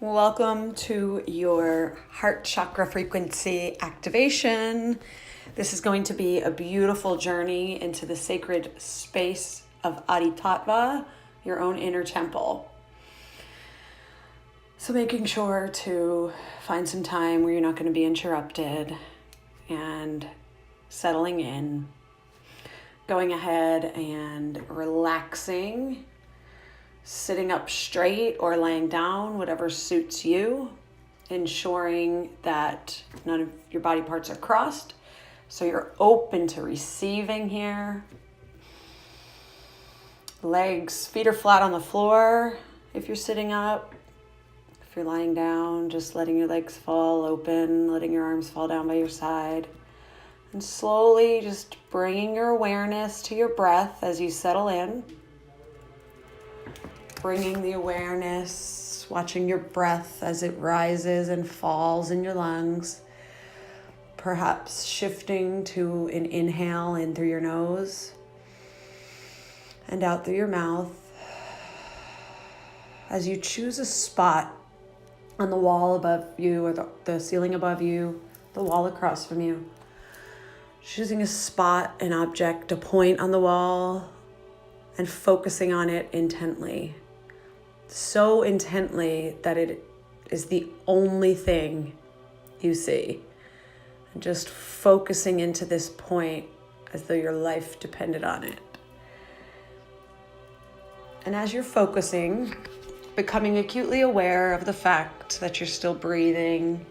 Welcome to your heart chakra frequency activation. This is going to be a beautiful journey into the sacred space of Aditattva, your own inner temple. So making sure to find some time where you're not going to be interrupted and settling in, going ahead and relaxing, sitting up straight or laying down, whatever suits you, ensuring that none of your body parts are crossed. So you're open to receiving here. Feet are flat on the floor if you're sitting up. If you're lying down, just letting your legs fall open, letting your arms fall down by your side. And slowly just bringing your awareness to your breath as you settle in. Bringing the awareness, watching your breath as it rises and falls in your lungs. Perhaps shifting to an inhale in through your nose and out through your mouth. As you choose a spot on the wall above you or the ceiling above you, the wall across from you. Choosing a spot, an object, a point on the wall, and focusing on it intently. So intently that it is the only thing you see. And just focusing into this point as though your life depended on it. And as you're focusing, becoming acutely aware of the fact that you're still breathing.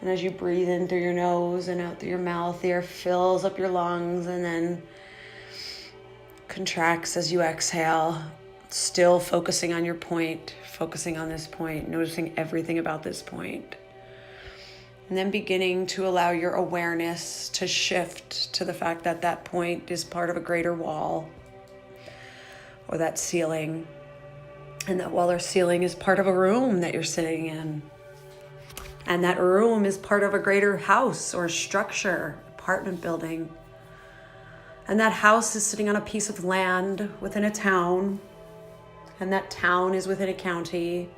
And as you breathe in through your nose and out through your mouth, the air fills up your lungs and then contracts as you exhale. Still focusing on your point, focusing on this point, noticing everything about this point. And then beginning to allow your awareness to shift to the fact that that point is part of a greater wall or that ceiling. And that wall or ceiling is part of a room that you're sitting in. And that room is part of a greater house or structure, apartment building. And that house is sitting on a piece of land within a town. And that town is within a county,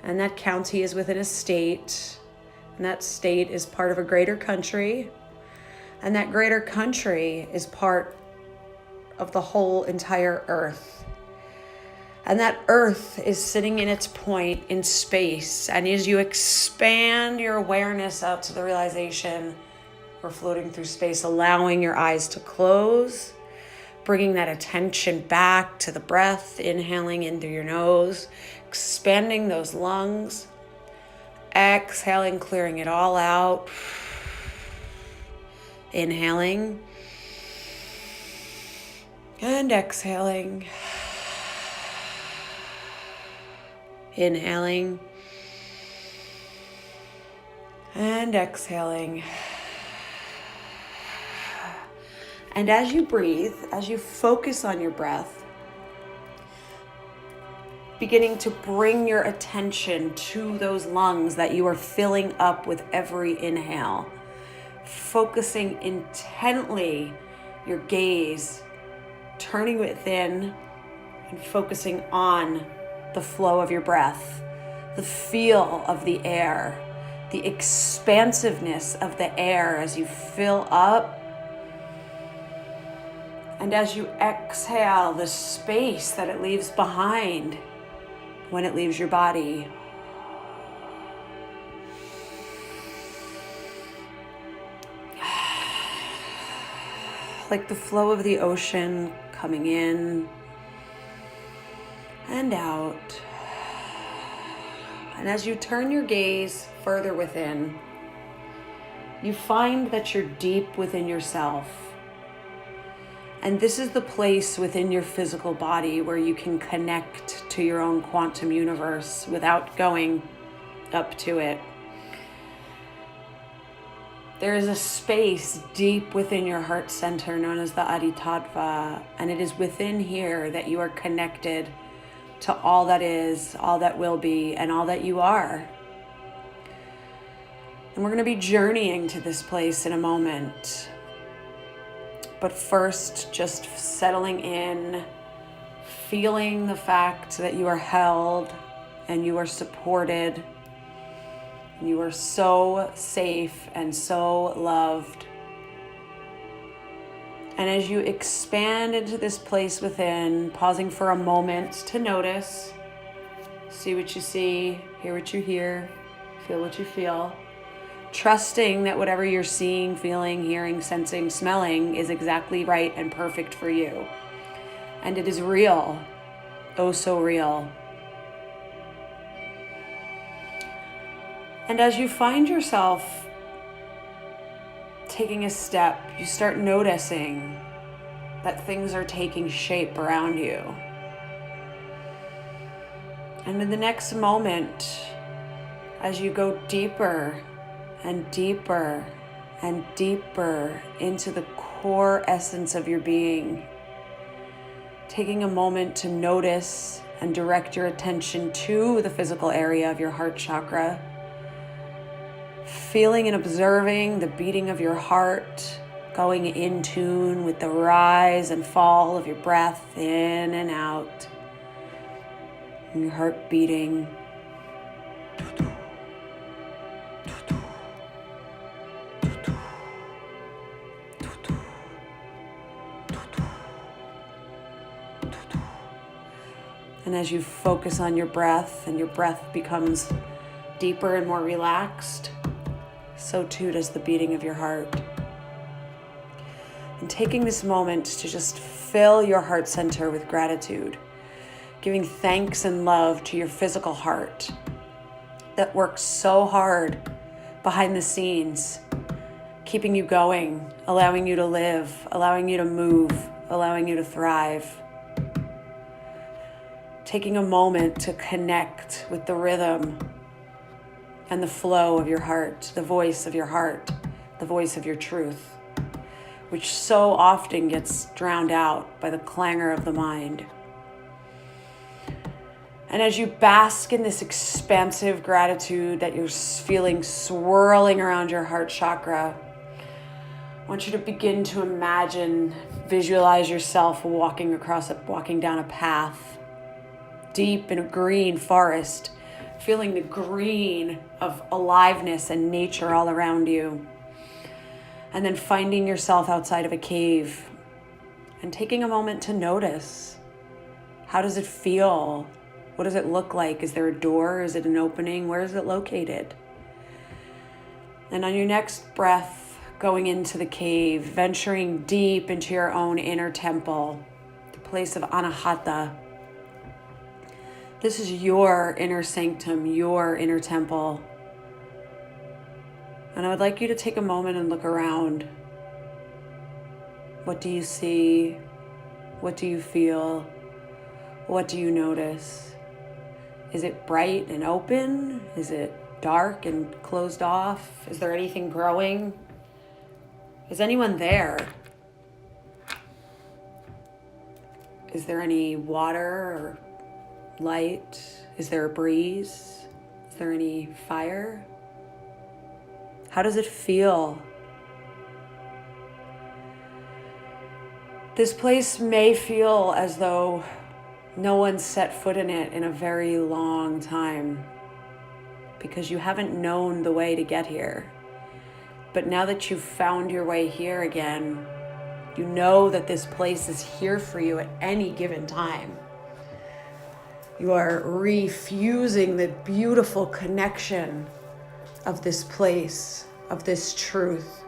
and that county is within a state, and that state is part of a greater country, and that greater country is part of the whole entire earth. And that earth is sitting in its point in space, and as you expand your awareness out to the realization we're floating through space, allowing your eyes to close, bringing that attention back to the breath, inhaling in through your nose, expanding those lungs, exhaling, clearing it all out, inhaling and exhaling, inhaling and exhaling. And as you breathe, as you focus on your breath, beginning to bring your attention to those lungs that you are filling up with every inhale, focusing intently your gaze, turning within and focusing on the flow of your breath, the feel of the air, the expansiveness of the air as you fill up. And as you exhale, the space that it leaves behind when it leaves your body. Like the flow of the ocean coming in and out. And as you turn your gaze further within, you find that you're deep within yourself. And this is the place within your physical body where you can connect to your own quantum universe without going up to it. There is a space deep within your heart center known as the Aditattva, and it is within here that you are connected to all that is, all that will be, and all that you are. And we're going to be journeying to this place in a moment. But first, just settling in, feeling the fact that you are held and you are supported You are so safe and so loved. And as you expand into this place within, pausing for a moment to notice, see what you see, hear what you hear, feel what you feel, trusting that whatever you're seeing, feeling, hearing, sensing, smelling is exactly right and perfect for you. And it is real, oh so real. And as you find yourself taking a step, you start noticing that things are taking shape around you. And in the next moment, as you go deeper and deeper and deeper into the core essence of your being, taking a moment to notice and direct your attention to the physical area of your heart chakra, feeling and observing the beating of your heart, going in tune with the rise and fall of your breath in and out, and your heart beating. And as you focus on your breath and your breath becomes deeper and more relaxed, so too does the beating of your heart. And taking this moment to just fill your heart center with gratitude, giving thanks and love to your physical heart that works so hard behind the scenes, keeping you going, allowing you to live, allowing you to move, allowing you to thrive. Taking a moment to connect with the rhythm and the flow of your heart, the voice of your heart, the voice of your truth, which so often gets drowned out by the clangor of the mind. And as you bask in this expansive gratitude that you're feeling swirling around your heart chakra, I want you to begin to imagine, visualize yourself walking down a path deep in a green forest, feeling the green of aliveness and nature all around you. And then finding yourself outside of a cave and taking a moment to notice. How does it feel? What does it look like? Is there a door? Is it an opening? Where is it located? And on your next breath, going into the cave, venturing deep into your own inner temple, the place of Anahata. This is your inner sanctum, your inner temple. And I would like you to take a moment and look around. What do you see? What do you feel? What do you notice? Is it bright and open? Is it dark and closed off? Is there anything growing? Is anyone there? Is there any water or light? Is there a breeze? Is there any fire? How does it feel? This place may feel as though no one's set foot in it in a very long time because you haven't known the way to get here. But now that you've found your way here again, you know that this place is here for you at any given time. You are refusing the beautiful connection of this place, of this truth.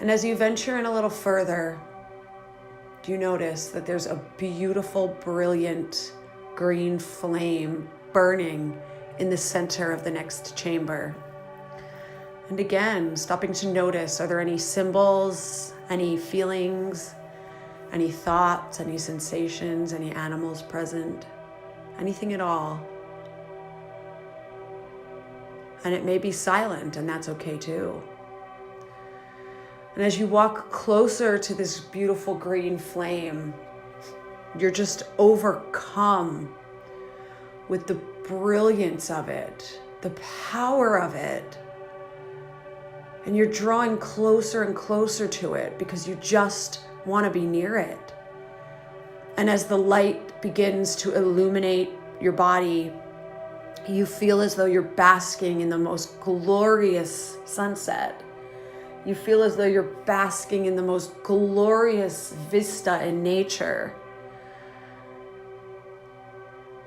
And as you venture in a little further, you notice that there's a beautiful, brilliant green flame burning in the center of the next chamber. And again, stopping to notice, are there any symbols, any feelings, any thoughts, any sensations, any animals present, anything at all? And it may be silent, and that's okay too. And as you walk closer to this beautiful green flame, you're just overcome with the brilliance of it, the power of it. And you're drawing closer and closer to it because you just want to be near it. And as the light begins to illuminate your body, You feel as though you're basking in the most glorious sunset. You feel as though you're basking in the most glorious vista in nature.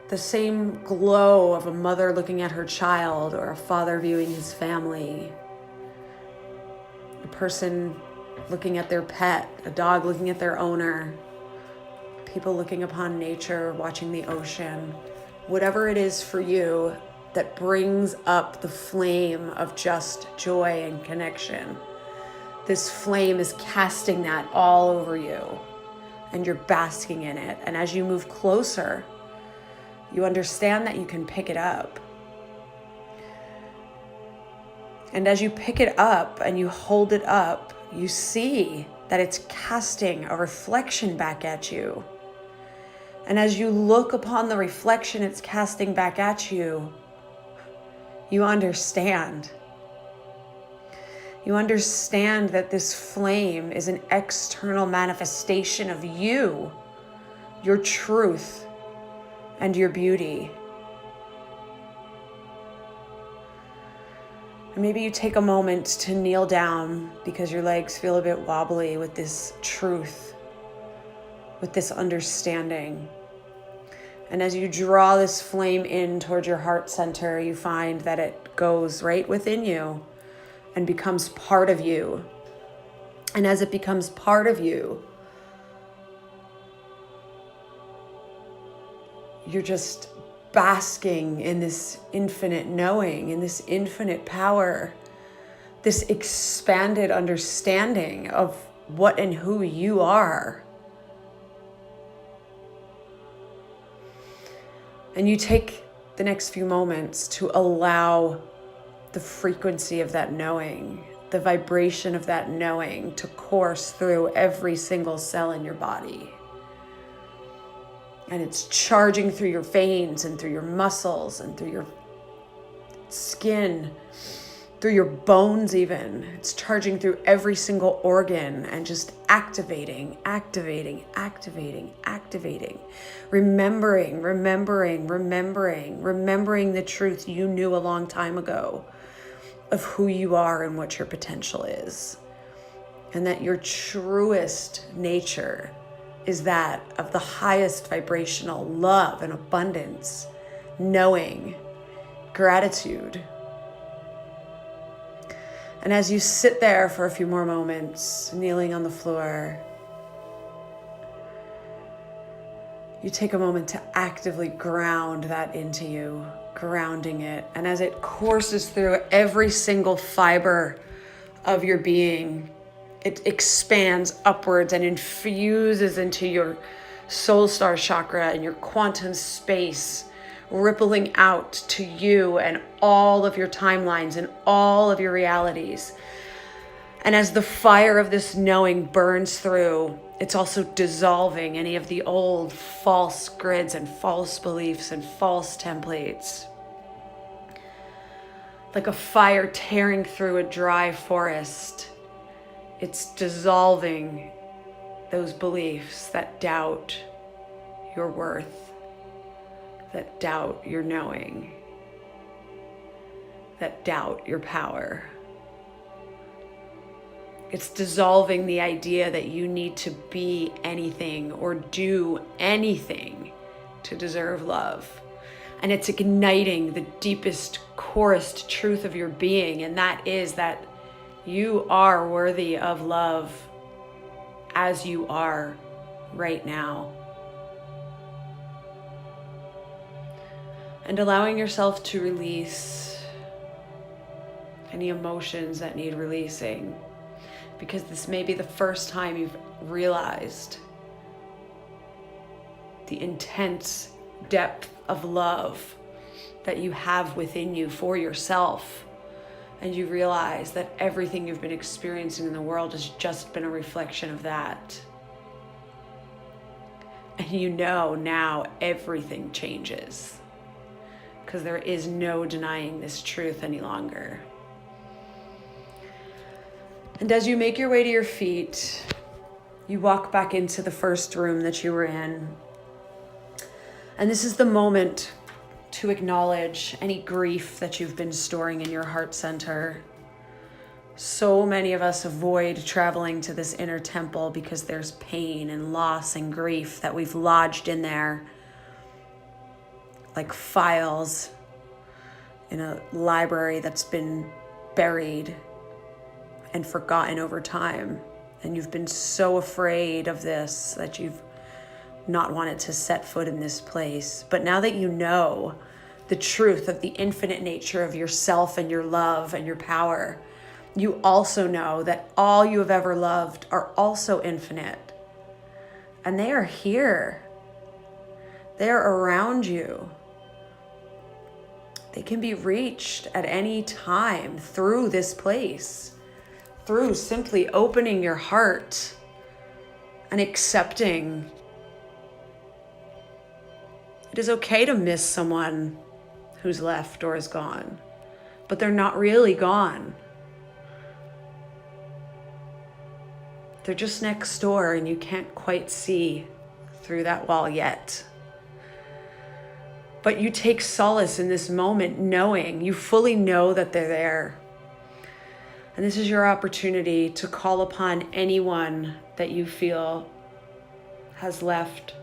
The same glow of a mother looking at her child, or a father viewing his family. A person looking at their pet, a dog looking at their owner, people looking upon nature, watching the ocean. Whatever it is for you that brings up the flame of just joy and connection. This flame is casting that all over you, and you're basking in it. And as you move closer, you understand that you can pick it up. And as you pick it up and you hold it up, you see that it's casting a reflection back at you. And as you look upon the reflection it's casting back at you, you understand. You understand that this flame is an external manifestation of you, your truth, and your beauty. And maybe you take a moment to kneel down because your legs feel a bit wobbly with this truth, with this understanding. And as you draw this flame in towards your heart center, you find that it goes right within you and becomes part of you. And as it becomes part of you, you're just basking in this infinite knowing, in this infinite power, this expanded understanding of what and who you are. And you take the next few moments to allow the frequency of that knowing, the vibration of that knowing to course through every single cell in your body. And it's charging through your veins and through your muscles and through your skin, through your bones even. It's charging through every single organ and just activating. Remembering the truth you knew a long time ago of who you are and what your potential is. And that your truest nature is that of the highest vibrational love and abundance, knowing, gratitude. And as you sit there for a few more moments, kneeling on the floor, you take a moment to actively ground that into you, grounding it. And as it courses through every single fiber of your being, it expands upwards and infuses into your soul star chakra and your quantum space, rippling out to you and all of your timelines and all of your realities. And as the fire of this knowing burns through, it's also dissolving any of the old false grids and false beliefs and false templates. Like a fire tearing through a dry forest, it's dissolving those beliefs that doubt your worth, that doubt your knowing, that doubt your power. It's dissolving the idea that you need to be anything or do anything to deserve love. And it's igniting the deepest, corest truth of your being, and that is that you are worthy of love as you are right now. And allowing yourself to release any emotions that need releasing, because this may be the first time you've realized the intense depth of love that you have within you for yourself. And you realize that everything you've been experiencing in the world has just been a reflection of that. And you know now everything changes, because there is no denying this truth any longer. And as you make your way to your feet, you walk back into the first room that you were in. And this is the moment to acknowledge any grief that you've been storing in your heart center. So many of us avoid traveling to this inner temple because there's pain and loss and grief that we've lodged in there, like files in a library that's been buried and forgotten over time. And you've been so afraid of this that you've not wanted to set foot in this place. But now that you know the truth of the infinite nature of yourself and your love and your power, you also know that all you have ever loved are also infinite. And they are here. They are around you. They can be reached at any time through this place, through simply opening your heart and accepting. It is okay to miss someone who's left or is gone, but they're not really gone. They're just next door and you can't quite see through that wall yet. But you take solace in this moment knowing, you fully know that they're there. And this is your opportunity to call upon anyone that you feel has left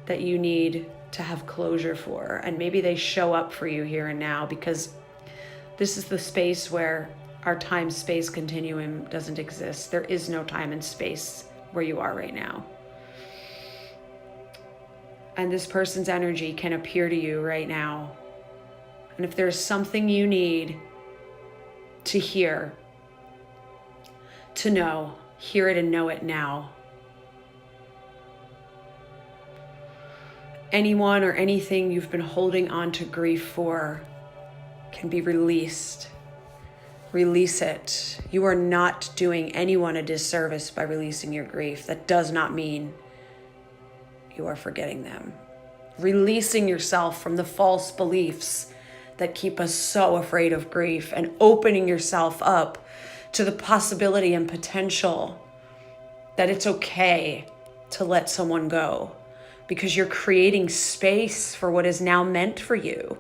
that you need to have closure for. And maybe they show up for you here and now, because this is the space where our time-space continuum doesn't exist. There is no time and space where you are right now. And this person's energy can appear to you right now. And if there's something you need to hear, to know, hear it and know it now. Anyone or anything you've been holding on to grief for can be released. Release it. You are not doing anyone a disservice by releasing your grief. That does not mean you are forgetting them. Releasing yourself from the false beliefs that keep us so afraid of grief, and opening yourself up to the possibility and potential that it's okay to let someone go, because you're creating space for what is now meant for you.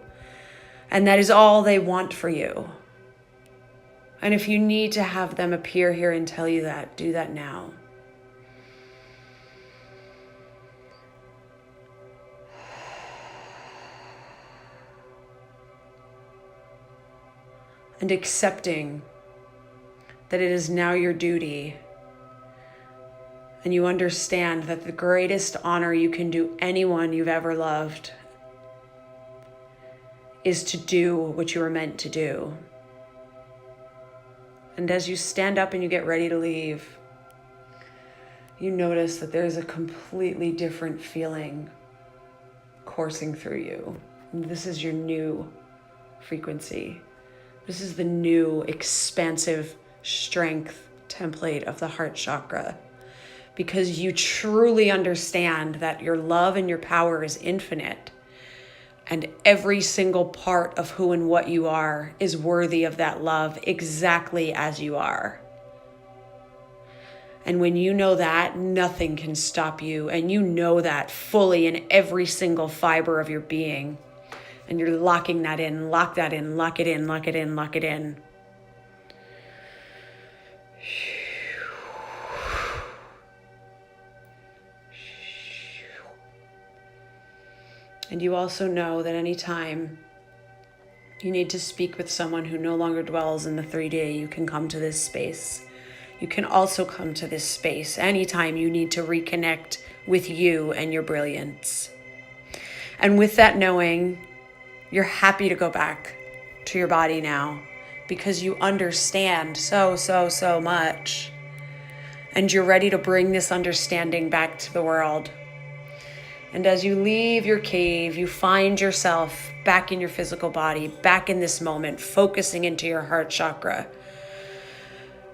And that is all they want for you. And if you need to have them appear here and tell you that, do that now. And accepting that it is now your duty, and you understand that the greatest honor you can do anyone you've ever loved is to do what you were meant to do. And as you stand up and you get ready to leave, you notice that there's a completely different feeling coursing through you. And this is your new frequency. This is the new expansive strength template of the heart chakra, because you truly understand that your love and your power is infinite, and every single part of who and what you are is worthy of that love exactly as you are. And when you know that, nothing can stop you, and you know that fully in every single fiber of your being. And you're locking that in, lock that in, lock it in, lock it in, lock it in. And you also know that anytime you need to speak with someone who no longer dwells in the 3D, you can come to this space. You can also come to this space anytime you need to reconnect with you and your brilliance. And with that knowing, you're happy to go back to your body now, because you understand so much. And you're ready to bring this understanding back to the world. And as you leave your cave, you find yourself back in your physical body, back in this moment, focusing into your heart chakra,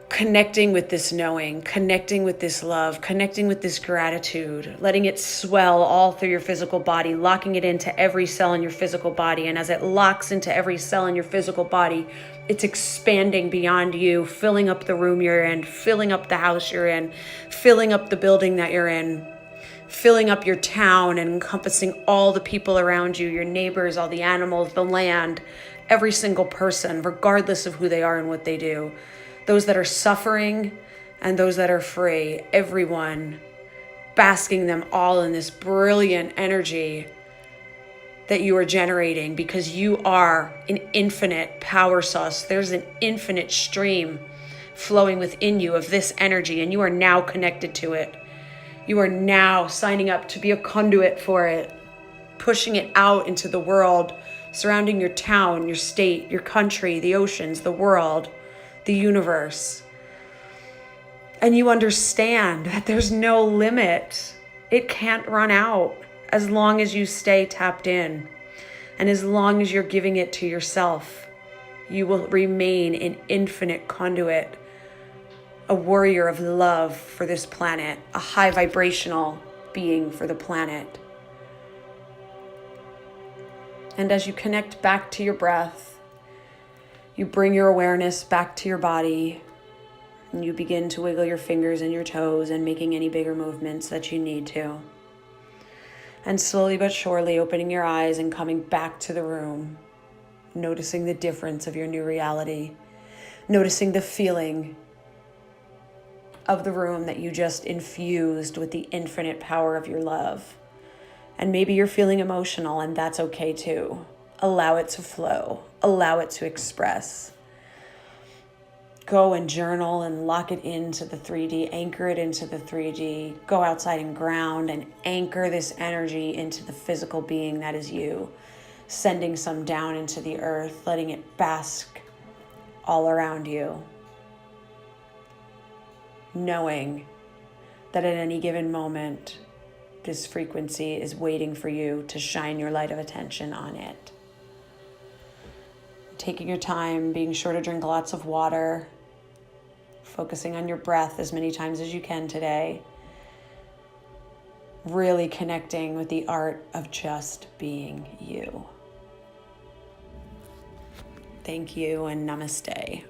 connecting with this knowing, connecting with this love, connecting with this gratitude, letting it swell all through your physical body, locking it into every cell in your physical body. And as it locks into every cell in your physical body, it's expanding beyond you, filling up the room you're in, filling up the house you're in, filling up the building that you're in, filling up your town and encompassing all the people around you, your neighbors, all the animals, the land, every single person, regardless of who they are and what they do. Those that are suffering and those that are free, everyone, basking them all in this brilliant energy that you are generating, because you are an infinite power source. There's an infinite stream flowing within you of this energy, and you are now connected to it. You are now signing up to be a conduit for it, pushing it out into the world, surrounding your town, your state, your country, the oceans, the world, the universe. And you understand that there's no limit. It can't run out as long as you stay tapped in. And as long as you're giving it to yourself, you will remain an infinite conduit, a warrior of love for this planet, a high vibrational being for the planet. And as you connect back to your breath, you bring your awareness back to your body, and you begin to wiggle your fingers and your toes and making any bigger movements that you need to. And slowly but surely opening your eyes and coming back to the room, noticing the difference of your new reality, noticing the feeling of the room that you just infused with the infinite power of your love. And maybe you're feeling emotional, and that's okay too. Allow it to flow. Allow it to express. Go and journal and lock it into the 3D, anchor it into the 3D. Go outside and ground and anchor this energy into the physical being that is you. Sending some down into the earth, letting it bask all around you. Knowing that at any given moment, this frequency is waiting for you to shine your light of attention on it. Taking your time, being sure to drink lots of water, focusing on your breath as many times as you can today. Really connecting with the art of just being you. Thank you and namaste.